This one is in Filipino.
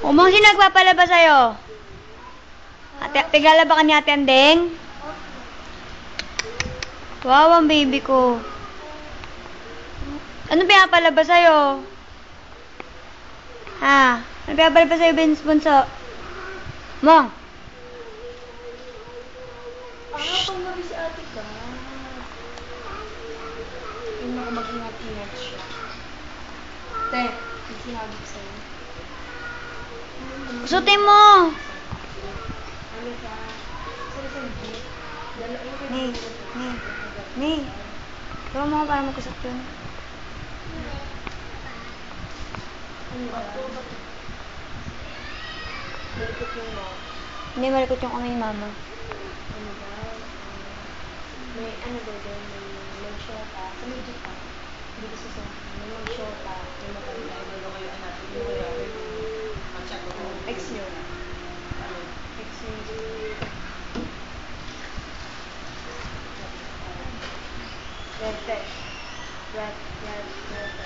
Umong sino nagpapalaba sa'yo? Ate, pigalaba ka ni Ate Andeng? Wow, ang baby ko. Ano pinapalaba sa'yo? Ha? Ano pinapalaba sa'yo, Bunso? Mong? Pang gabi si ate ka. Yung mga mag-ingat-ingat siya. Te, may sinabot sa'yo. Sutin mo! Ano siya? Sa jeep. Ni. Tuwa mo para magkusap yun. Ano ba? Malikot yung mo. Hindi malikot yung kamay ni Mama. Ano ba? May ano ba doon? May shota. Sa may jeep pa. Hindi ko sa may mag-shota. May maganda. Ex yun. Ex yun. Red fresh. Red.